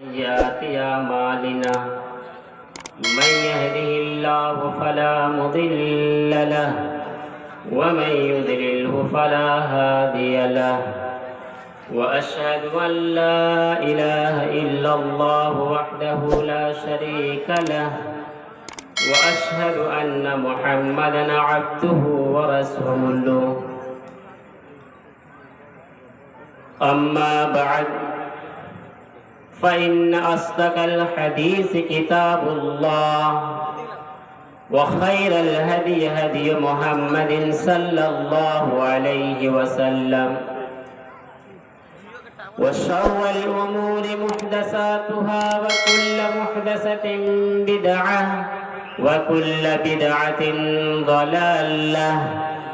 سيئات أعمالنا من يهده الله فلا مضل له ومن يضلله فلا هادي له وأشهد أن لا إله إلا الله وحده لا شريك له وأشهد أن محمدا عبده ورسوله أما بعد فإن أصدق الحديث كتاب الله وخير الهدي هدي محمد صلى الله عليه وسلم وشر الأمور محدثاتها وكل محدثة بدعة وكل بدعة ضلالة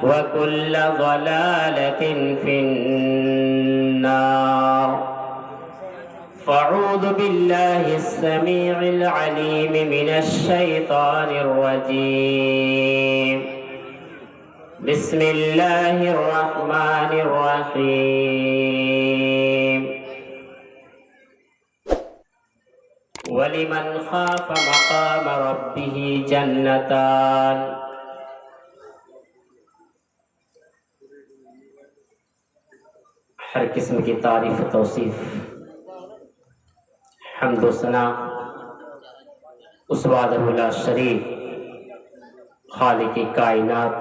وكل ضلالة في النار. فاعوذ بالله السميع العليم من الشيطان الرجيم. بسم الله الرحمن الرحيم. ولمن خاف مقام ربه جنتان. ہر قسم کی تعریف و توصیف، حمد و ثنا اس وحدہ لا شریک خالق کائنات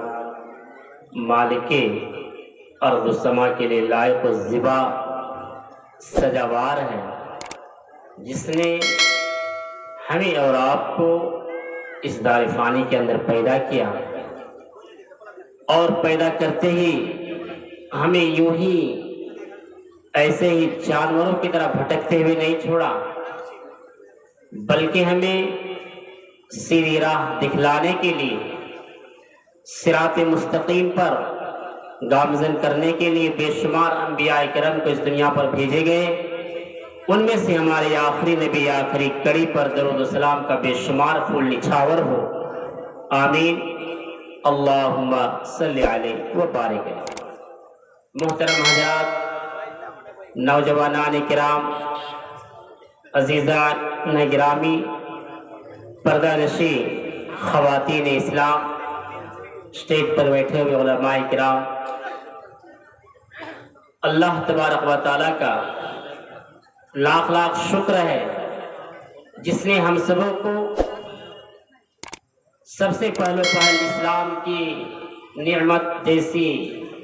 مالک ارض و سما کے لیے لائق و زیبا سجاوار ہے، جس نے ہمیں اور آپ کو اس دار فانی کے اندر پیدا کیا، اور پیدا کرتے ہی ہمیں یوں ہی ایسے ہی جانوروں کی طرح بھٹکتے ہوئے نہیں چھوڑا، بلکہ ہمیں سیدھی راہ دکھلانے کے لیے، صراط مستقیم پر گامزن کرنے کے لیے بے شمار انبیاء کرام کو اس دنیا پر بھیجے گئے۔ ان میں سے ہمارے آخری نبی آخری کڑی پر درود و سلام کا بے شمار پھول نچھاور ہو، آمین اللہم صلی علیہ وبارک علیہ۔ محترم حضرات، نوجوانان کرام، عزیزان گرامی، پردہ نشین خواتین اسلام، اسٹیج پر بیٹھے ہوئے علماء کرام، اللہ تبارک و تعالیٰ کا لاکھ لاکھ شکر ہے جس نے ہم سبوں کو سب سے پہلے اسلام کی نعمت جیسی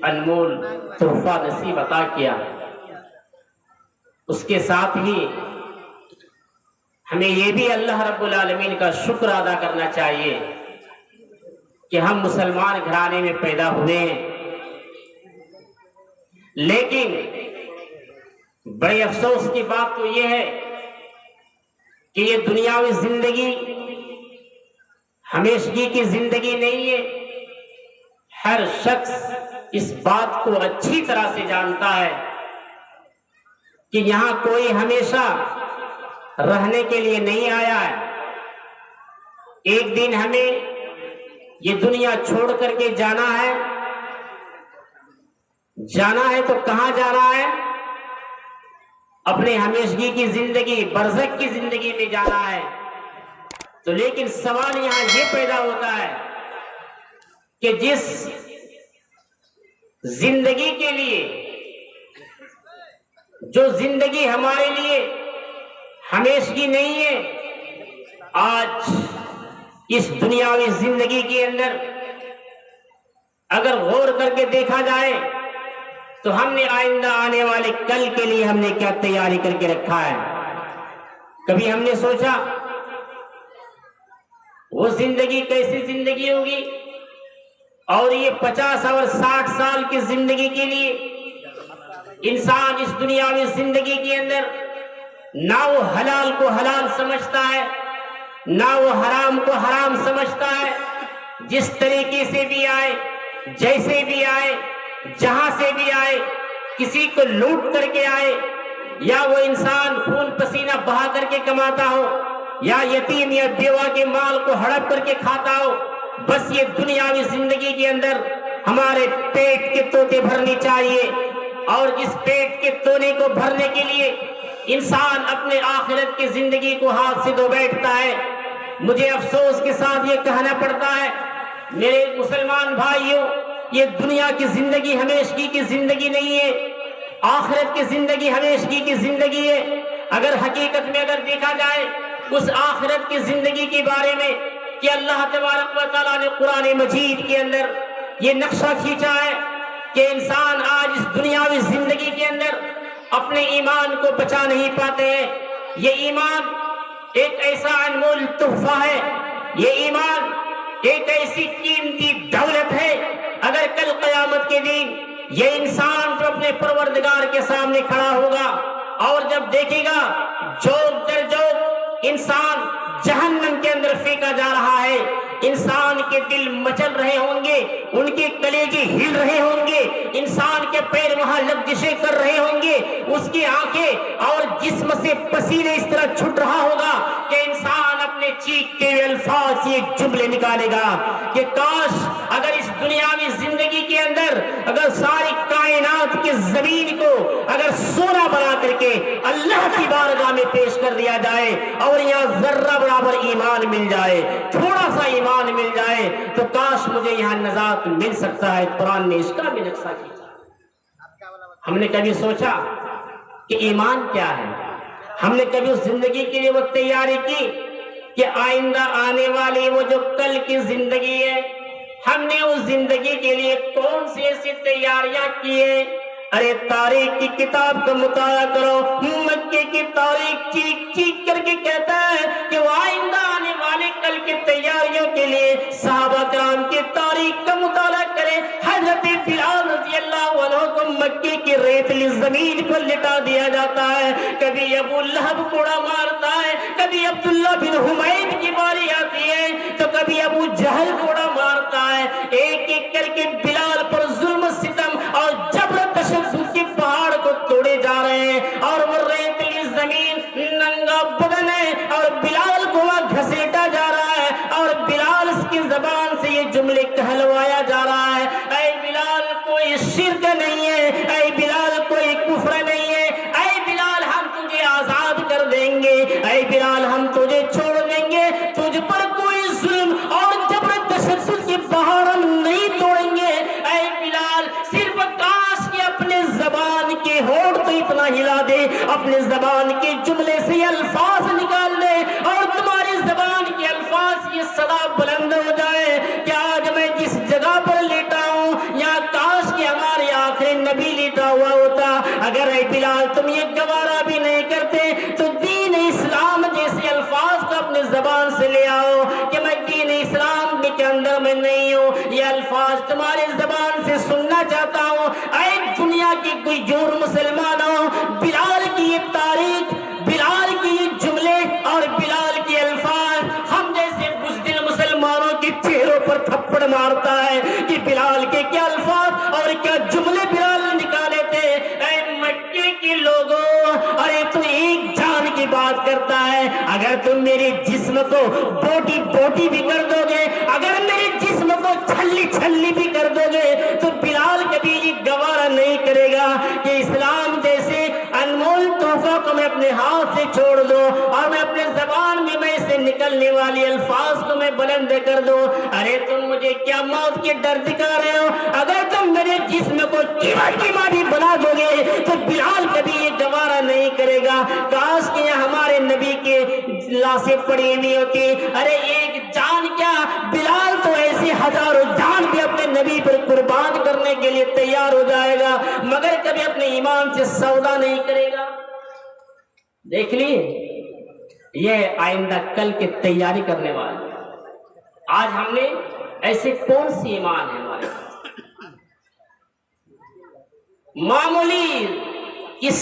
انمول تحفہ نصیب عطا کیا۔ اس کے ساتھ ہی ہمیں یہ بھی اللہ رب العالمین کا شکر ادا کرنا چاہیے کہ ہم مسلمان گھرانے میں پیدا ہوئے ہیں، لیکن بڑے افسوس کی بات تو یہ ہے کہ یہ دنیاوی زندگی ہمیشگی کی زندگی نہیں ہے۔ ہر شخص اس بات کو اچھی طرح سے جانتا ہے کہ یہاں کوئی ہمیشہ رہنے کے لیے نہیں آیا ہے۔ ایک دن ہمیں یہ دنیا چھوڑ کر کے جانا ہے۔ جانا ہے تو کہاں جانا ہے؟ اپنے ہمیشگی کی زندگی، برزخ کی زندگی میں جانا ہے۔ تو لیکن سوال یہاں یہ پیدا ہوتا ہے کہ جس زندگی کے لیے، جو زندگی ہمارے لیے ہمیشگی نہیں ہے، آج اس دنیاوی زندگی کے اندر اگر غور کر کے دیکھا جائے تو ہم نے آئندہ آنے والے کل کے لیے ہم نے کیا تیاری کر کے رکھا ہے؟ کبھی ہم نے سوچا وہ زندگی کیسی زندگی ہوگی؟ اور یہ 50 اور 60 سال کی زندگی کے لیے انسان اس دنیاوی زندگی کے اندر نہ وہ حلال کو حلال سمجھتا ہے، نہ وہ حرام کو حرام سمجھتا ہے۔ جس طریقے سے بھی آئے، جیسے بھی آئے، جہاں سے بھی آئے، کسی کو لوٹ کر کے آئے، یا وہ انسان خون پسینہ بہا کر کے کماتا ہو، یا یتیم یا بیوہ کے مال کو ہڑپ کر کے کھاتا ہو، بس یہ دنیاوی زندگی کے اندر ہمارے پیٹ کے طوطے بھرنی چاہیے، اور اس پیٹ کے تونے کو بھرنے کے لیے انسان اپنے آخرت کی زندگی کو ہاتھ سے دھو بیٹھتا ہے۔ مجھے افسوس کے ساتھ یہ کہنا پڑتا ہے میرے مسلمان بھائیوں، یہ دنیا کی زندگی ہمیشگی کی زندگی نہیں ہے، آخرت کی زندگی ہمیشگی کی زندگی ہے۔ اگر حقیقت میں اگر دیکھا جائے اس آخرت کی زندگی کے بارے میں کہ اللہ تبارک و تعالیٰ نے قرآن مجید کے اندر یہ نقشہ کھینچا ہے کہ انسان آج اس دنیاوی زندگی کے اندر اپنے ایمان کو بچا نہیں پاتے ہیں۔ یہ ایمان ایک ایسا انمول تحفہ ہے، یہ ایمان ایک ایسی قیمتی دولت ہے، اگر کل قیامت کے دن یہ انسان جو اپنے پروردگار کے سامنے کھڑا ہوگا اور جب دیکھے گا جوک در جوک انسان جہنم کے اندر پھینکا جا رہا ہے، انسان کے دل مچل رہے ہوں گے، ان کے کلیجے ہل رہے ہوں گے، انسان کے پیر وہاں لغزشیں کر رہے ہوں گے، اس کی آنکھیں اور جسم سے پسینے اس طرح چھٹ رہا ہوگا کہ انسان اپنے چیختے ہوئے الفاظ یہ جملے نکالے گا کہ کاش اگر اس دنیاوی زندگی کے اندر اگر ساری کائنات کی زمین کو اگر سونا بنا کر کے اللہ کی بارگاہ میں پیش کر دیا جائے اور یہاں ذرہ برابر ایمان مل جائے، تھوڑا سا ایمان مل جائے تو کاش مجھے یہاں نجات مل سکتا ہے۔ قرآن نے اس کا بھی نقشہ کھینچا۔ ہم نے کبھی سوچا کہ ایمان کیا ہے؟ ہم نے کبھی اس زندگی کے لیے وہ تیاری کی کہ آئندہ آنے والی وہ جو کل کی زندگی ہے، ہم نے اس زندگی کے لیے کون سی ایسی تیاریاں کی ہیں؟ ارے تاریخ کی کتاب کا مطالعہ کرو، مکے کی تاریخ چیخ چیخ کر کے کہتا ہے کہ وہ آئندہ آنے والے کل کی تیاریوں کے لیے صحابہ کرام کی تاریخ کا مطالعہ کریں۔ حضرت بلال رضی اللہ عنہ کو مکے کی ریتلی زمین پر لٹا دیا جاتا ہے، کبھی ابو لہب کوڑا مارتا ہے، کبھی عبداللہ بن حمید کی باری آتی ہے تو کبھی ابو جہل کوڑا مارتا ہے، ایک ایک کر کے بلال پر ظلم ستم اور جبر تشدد کے پہاڑ کو توڑے جا رہے ہیں، اور وہ ریتلی زمین ننگا بدن ہے اور بلال کو وہاں گھسیٹا جا رہا ہے اور بلال کی زبان سے یہ جملے کہلوایا جا رہا ہے، اے بلال کوئی شرک نہیں ہے، اے بلال کوئی کفر نہیں ہے، اے بلال ہم تجھے آزاد کر دیں گے، اے بلال ہم تجھے چھوڑ دیں گے، تجھ پر کوئی ظلم اور جبر تشدد کے پہاڑ ہم نہیں توڑیں گے۔ اے بلال صرف کاش کہ اپنے زبان کے ہونٹ تو اتنا ہلا دے، اپنے زبان کے جملے سے یہ الفاظ نکال دے اور تمہاری زبان کے الفاظ یہ صدا بلند ہو جائے کہ آج میں جس جگہ پر لیٹا ہوں یا کاش کہ ہمارے آخری نبی لیٹا ہوا ہوتا۔ اگر اے بلال تم یہ گوارا بھی نہیں کرتے تو دین اسلام جیسے الفاظ کو اپنے زبان سے لے آؤ کہ میں دین اسلام کے اندر میں نہیں ہوں، یہ الفاظ تمہاری زبان سے سننا چاہتا ہوں۔ اے دنیا کی کوئی جور مسلمانوں، بلال کی یہ تاریخ، بلال کی یہ جملے اور بلال کے الفاظ ہم جیسے بزدل مسلمانوں کے چہروں پر تھپڑ مارتا ہے کہ بلال کے کیا الفاظ اور کیا جملے بلال نے نکالے تھے۔ اے مکے کے لوگوں، ارے تو ایک جان کی بات کرتا ہے، اگر تم میرے جسم کو بوٹی بوٹی بھی کر دو گے، اگر میرے جسم کو چھلی چھلی بھی کر دو گے تو بلال کبھی یہ گوارا نہیں کرے گا کہ اسلام جیسے انمول تحفہ کو میں اپنے ہاتھ سے چھوڑ دوں اور میں اپنے زبان میں سے نکلنے والی الفاظ کو میں بلند کر دوں۔ ارے تم مجھے کیا موت کے ڈر دکھا رہے ہو؟ اگر تم میرے جسم کو کیما کیما بھی بنا دو گے تو بلال کبھی یہ گوارا نہیں کرے گا۔ کاش کہ ہمارے نبی کے لاشیں پڑی ہوئی ہوتی، ارے ایک جان کیا بلال تو ایسے ہزاروں جان بھی اپنے نبی پر قربان کرنے کے لیے تیار ہو جائے گا، مگر کبھی اپنے ایمان سے سودا نہیں کرے گا۔ دیکھ لیے یہ آئندہ کل کی تیاری کرنے والے، آج ہم نے ایسے کون سی ایمان ہے ہمارے پاس؟ معمولی اس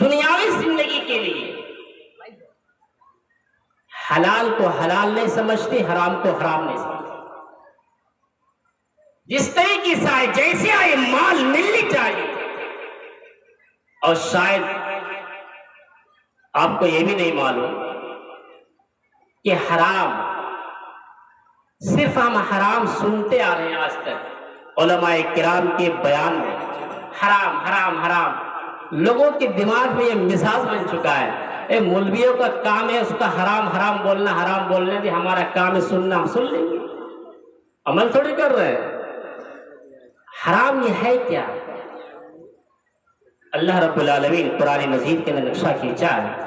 دنیاوی زندگی کے لیے حلال کو حلال نہیں سمجھتے، حرام کو حرام نہیں سمجھتے۔ جس طریقے سے آئے جیسے آئے مال ملنی چاہیے، اور شاید آپ کو یہ بھی نہیں معلوم کہ حرام صرف ہم حرام سنتے آ رہے ہیں آج تک علماء کرام کے بیان میں، حرام حرام حرام، لوگوں کے دماغ میں یہ مزاج بن چکا ہے، مولویوں کا کام ہے اس کا حرام حرام بولنا بھی ہمارا کام ہے سننا، ہم سن لیں گے، عمل تھوڑی کر رہے ہیں۔ حرام یہ ہے کیا؟ اللہ رب العالمین قرآن مجید کے اندر نقشہ کھینچا ہے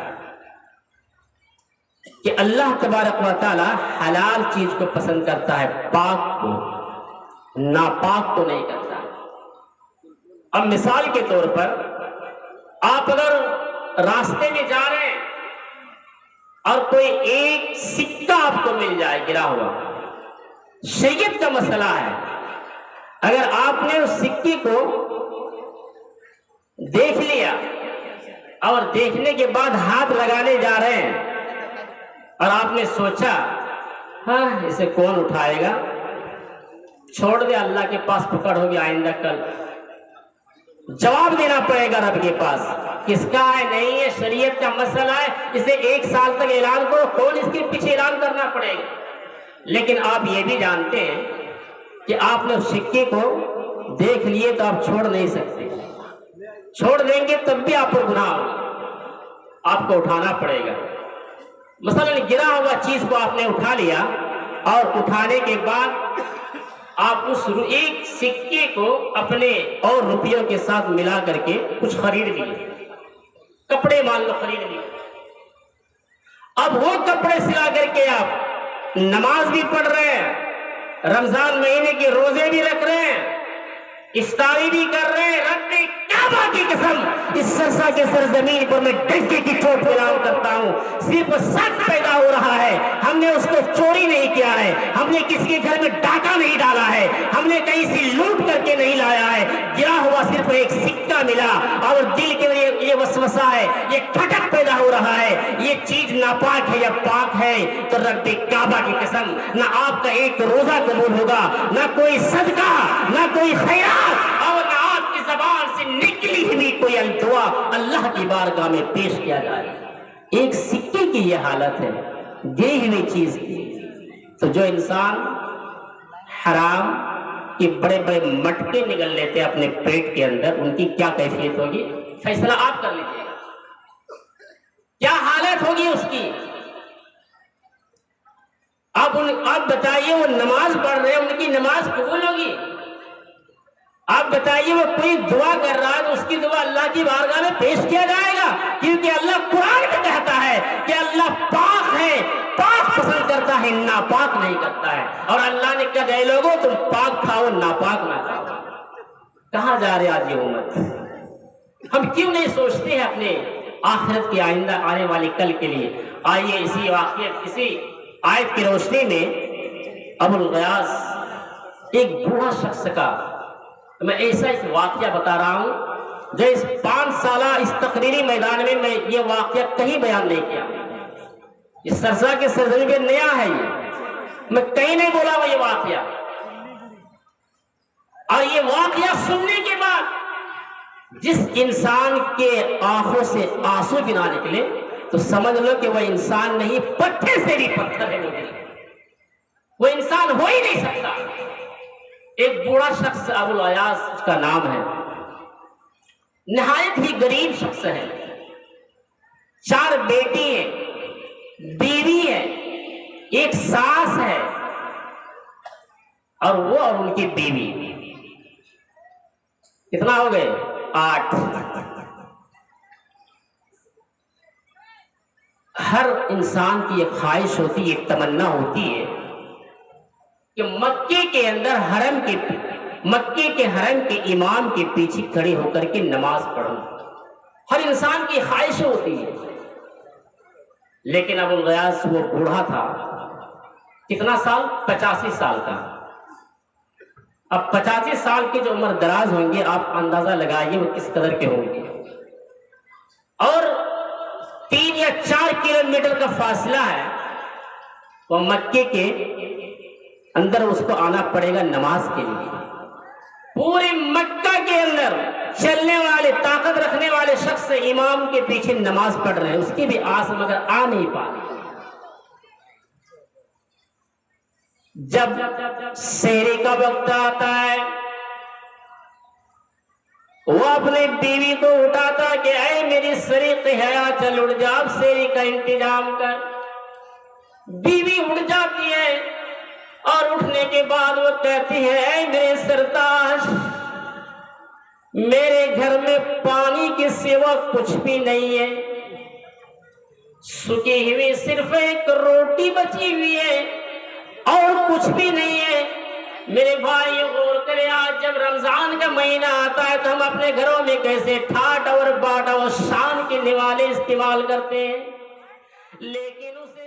کہ اللہ تبارک و تعالی حلال چیز کو پسند کرتا ہے، پاک کو، ناپاک کو نہیں کرتا۔ اب مثال کے طور پر آپ اگر راستے میں جا رہے ہیں اور کوئی ایک سکہ آپ کو مل جائے گرا ہوا، شریعت کا مسئلہ ہے، اگر آپ نے اس سکے کو دیکھ لیا اور دیکھنے کے بعد ہاتھ لگانے جا رہے ہیں اور آپ نے سوچا ہاں اسے کون اٹھائے گا، چھوڑ دے، اللہ کے پاس پکڑ ہوگی، آئندہ کل جواب دینا پڑے گا رب کے پاس، کس کا ہے نہیں ہے، شریعت کا مسئلہ ہے، اسے 1 سال تک اعلان کرو، کون اس کے پیچھے اعلان کرنا پڑے گا۔ لیکن آپ یہ بھی جانتے ہیں کہ آپ نے اس سکے کو دیکھ لیے تو آپ چھوڑ نہیں سکتے، چھوڑ دیں گے تب بھی آپ پر گناہ ہوگا، آپ کو اٹھانا پڑے گا۔ مثلا گرا ہوا چیز کو آپ نے اٹھا لیا اور اٹھانے کے بعد آپ اس ایک سکے کو اپنے اور روپیوں کے ساتھ ملا کر کے کچھ خرید لیے، کپڑے مان لو خرید لیے، اب وہ کپڑے سلا کر کے آپ نماز بھی پڑھ رہے ہیں، رمضان مہینے کے روزے بھی رکھ رہے ہیں، افطاری بھی کر رہے ہیں، رب کعبہ کی قسم اس سرسا کے سرزمین پر میں ڈنکے کی چوٹ اعلان کرتا ہوں، صرف شک پیدا ہو رہا ہے، ہم نے اس کو چوری نہیں کیا ہے، ہم نے کسی کے گھر میں ڈاکہ نہیں ڈالا ہے، ہم نے کہیں سے لوٹ کر کے نہیں لایا ہے، گرا ہوا صرف ایک سکہ ملا اور دل کے یہ وسوسہ ہے، یہ کھٹک پیدا ہو رہا ہے، یہ چیز ناپاک ہے یا پاک ہے، تو رب کعبہ کی قسم نہ آپ کا ایک روزہ قبول ہوگا، نہ کوئی صدقہ، نہ کوئی خیرات، اور نہ آپ کی زبان سے نکلی ہوئی کوئی دعا اللہ کی بارگاہ میں پیش کیا جائے۔ ایک سکے کی یہ حالت ہے، گئی ہوئی چیز کی۔ تو جو انسان حرام کے بڑے بڑے مٹکے نگل لیتے ہیں اپنے پیٹ کے اندر، ان کی کیا کیفیت ہوگی، فیصلہ آپ کر لیجیے گا، کیا حالت ہوگی اس کی۔ آپ بتائیے وہ نماز پڑھ رہے ہیں، ان کی نماز قبول ہوگی؟ آپ بتائیے وہ کوئی دعا کر رہا ہے تو اس کی دعا اللہ کی بارگاہ میں پیش کیا جائے گا؟ کیونکہ اللہ قرآن میں کہتا ہے کہ اللہ پاک ہے، پاک پسند کرتا ہے، ناپاک نہیں کرتا ہے، اور اللہ نے کہا اے لوگوں تم پاک کھاؤ ناپاک نہ کھاؤ۔ کہاں جا رہے آج یہ امت؟ ہم کیوں نہیں سوچتے ہیں اپنے آخرت کی آئندہ آنے والے کل کے لیے؟ آئیے اسی آیت کی روشنی میں ابو الغیاث ایک بوڑھا شخص کا میں ایسا ایک واقعہ بتا رہا ہوں جو اس 5 سالہ اس تقریری میدان میں یہ واقعہ کہیں بیان نہیں کیا، اس سرسا کے سرزمین پہ نیا ہے، یہ میں کہیں نہیں بولا وہ یہ واقعہ، اور یہ واقعہ سننے کے بعد جس انسان کے آنکھوں سے آنسو بھی نہ نکلے تو سمجھ لو کہ وہ انسان نہیں، پتھر سے بھی پتھر ہے، وہ انسان ہو ہی نہیں سکتا۔ ایک بوڑھا شخص ابو الغیاث اس کا نام ہے، نہایت ہی غریب شخص ہے، 4 بیٹی ہیں، بیوی ہے، ایک ساس ہے، اور وہ اور ان کی بیوی، کتنا ہو گئے؟ 8۔ ہر انسان کی ایک خواہش ہوتی ہے، ایک تمنا ہوتی ہے کہ مکے کے حرم کے امام کے پیچھے کھڑے ہو کر کے نماز پڑھوں، ہر انسان کی خواہش ہوتی ہے۔ لیکن ابو الغیاث وہ بوڑھا تھا، کتنا سال؟ 85 سال کا۔ اب 85 سال کی جو عمر دراز ہوں گے، آپ اندازہ لگائیے وہ کس قدر کے ہوں گے، اور 3 یا 4 کلومیٹر کا فاصلہ ہے، وہ مکے کے اندر اس کو آنا پڑے گا نماز کے لیے۔ پورے مکہ کے اندر چلنے والے، طاقت رکھنے والے شخص امام کے پیچھے نماز پڑھ رہے ہیں، اس کی بھی آس مگر آ نہیں پا رہی۔ جب سحری کا وقت آتا ہے، وہ اپنے بیوی کو اٹھاتا کہ اے میری سریق حیا چل اٹھ جا، اب سیری کا انتظام کر۔ بیوی اٹھ جاتی ہے اور اٹھنے کے بعد وہ کہتی ہے اے میرے سرتاج، میرے گھر میں پانی کے سوا کچھ بھی نہیں ہے، سکی ہوئی صرف ایک روٹی بچی ہوئی ہے اور کچھ بھی نہیں ہے۔ میرے بھائی غور کرے، آج جب رمضان کا مہینہ آتا ہے تو ہم اپنے گھروں میں کیسے ٹھاٹ اور باٹا اور شان کے نوالے استعمال کرتے ہیں، لیکن اسے